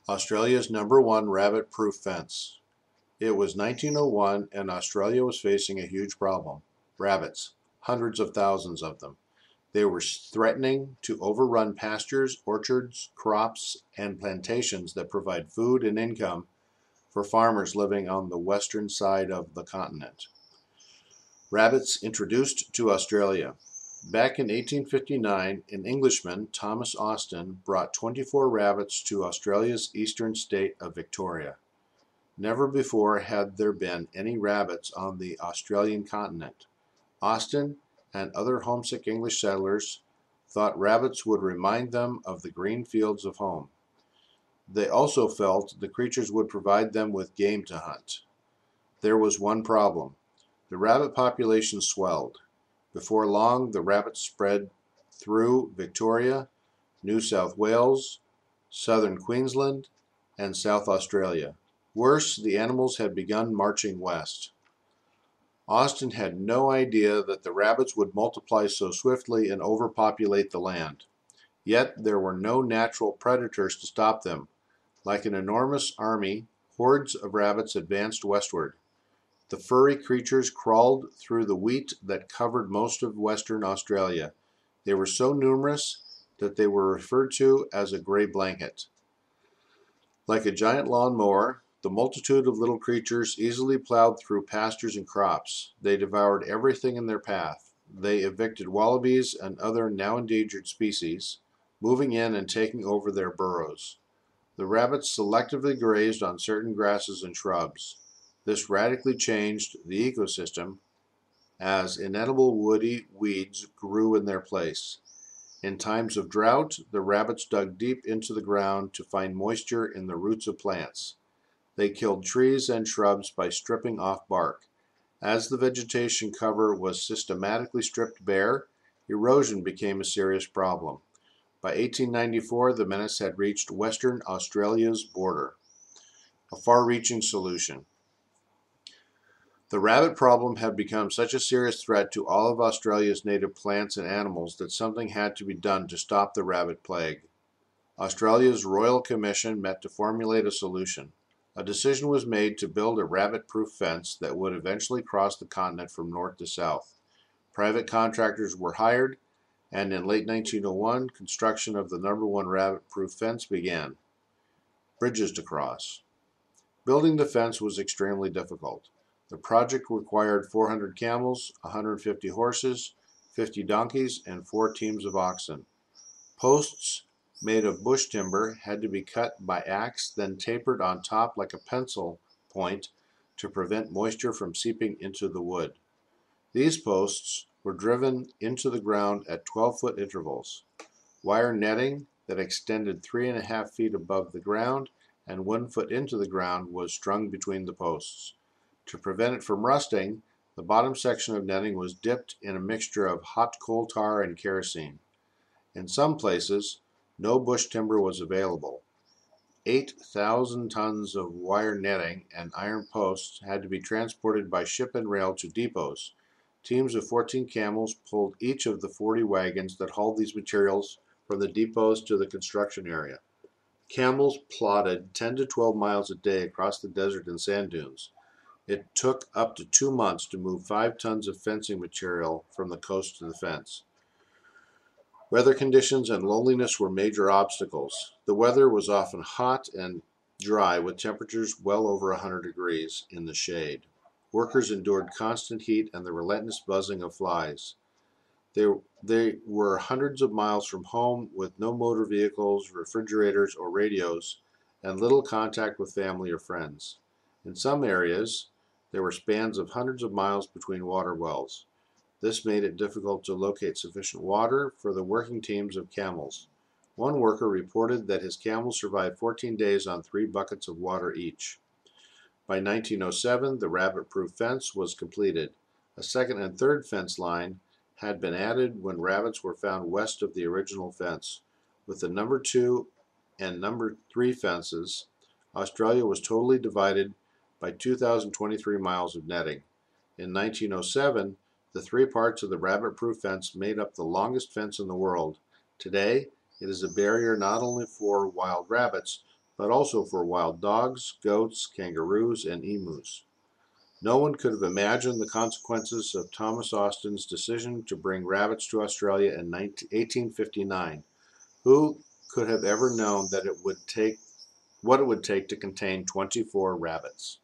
Australia's #1 rabbit-proof fence. It was 1901 and Australia was facing a huge problem. Rabbits, hundreds of thousands of them. They were threatening to overrun pastures, orchards, crops, and plantations that provide food and income for farmers living on the western side of the continent. Rabbits introduced to Australia. Back in 1859, an Englishman, Thomas Austin, brought 24 rabbits to Australia's eastern state of Victoria. Never before had there been any rabbits on the Australian continent. Austin and other homesick English settlers thought rabbits would remind them of the green fields of home. They also felt the creatures would provide them with game to hunt. There was one problem. The rabbit population swelled. Before long, the rabbits spread through Victoria, New South Wales, southern Queensland, and South Australia. Worse, the animals had begun marching west. Austin had no idea that the rabbits would multiply so swiftly and overpopulate the land. Yet there were no natural predators to stop them. Like an enormous army, hordes of rabbits advanced westward. The furry creatures crawled through the wheat that covered most of Western Australia. They were so numerous that they were referred to as a gray blanket. Like a giant lawnmower, the multitude of little creatures easily plowed through pastures and crops. They devoured everything in their path. They evicted wallabies and other now endangered species, moving in and taking over their burrows. The rabbits selectively grazed on certain grasses and shrubs. This radically changed the ecosystem as inedible woody weeds grew in their place. In times of drought, the rabbits dug deep into the ground to find moisture in the roots of plants. They killed trees and shrubs by stripping off bark. As the vegetation cover was systematically stripped bare, erosion became a serious problem. By 1894, the menace had reached Western Australia's border. A far-reaching solution. The rabbit problem had become such a serious threat to all of Australia's native plants and animals that something had to be done to stop the rabbit plague. Australia's Royal Commission met to formulate a solution. A decision was made to build a rabbit-proof fence that would eventually cross the continent from north to south. Private contractors were hired, and in late 1901, construction of the #1 rabbit-proof fence began. Bridges to cross. Building the fence was extremely difficult. The project required 400 camels, 150 horses, 50 donkeys, and 4 teams of oxen. Posts made of bush timber had to be cut by axe, then tapered on top like a pencil point to prevent moisture from seeping into the wood. These posts were driven into the ground at 12-foot intervals. Wire netting that extended 3.5 feet above the ground and 1 foot into the ground was strung between the posts. To prevent it from rusting, the bottom section of netting was dipped in a mixture of hot coal tar and kerosene. In some places, no bush timber was available. 8,000 tons of wire netting and iron posts had to be transported by ship and rail to depots. Teams of 14 camels pulled each of the 40 wagons that hauled these materials from the depots to the construction area. Camels plodded 10 to 12 miles a day across the desert and sand dunes. It took up to 2 months to move 5 tons of fencing material from the coast to the fence. Weather conditions and loneliness were major obstacles. The weather was often hot and dry with temperatures well over 100 degrees in the shade. Workers endured constant heat and the relentless buzzing of flies. They were hundreds of miles from home with no motor vehicles, refrigerators, or radios, and little contact with family or friends. In some areas, there were spans of hundreds of miles between water wells. This made it difficult to locate sufficient water for the working teams of camels. One worker reported that his camels survived 14 days on 3 buckets of water each. By 1907, the rabbit-proof fence was completed. A second and third fence line had been added when rabbits were found west of the original fence. With the #2 and #3 fences, Australia was totally divided by 2,023 miles of netting. In 1907, the 3 parts of the rabbit-proof fence made up the longest fence in the world. Today, it is a barrier not only for wild rabbits, but also for wild dogs, goats, kangaroos, and emus. No one could have imagined the consequences of Thomas Austin's decision to bring rabbits to Australia in 1859. Who could have ever known that it would take what it would take to contain 24 rabbits?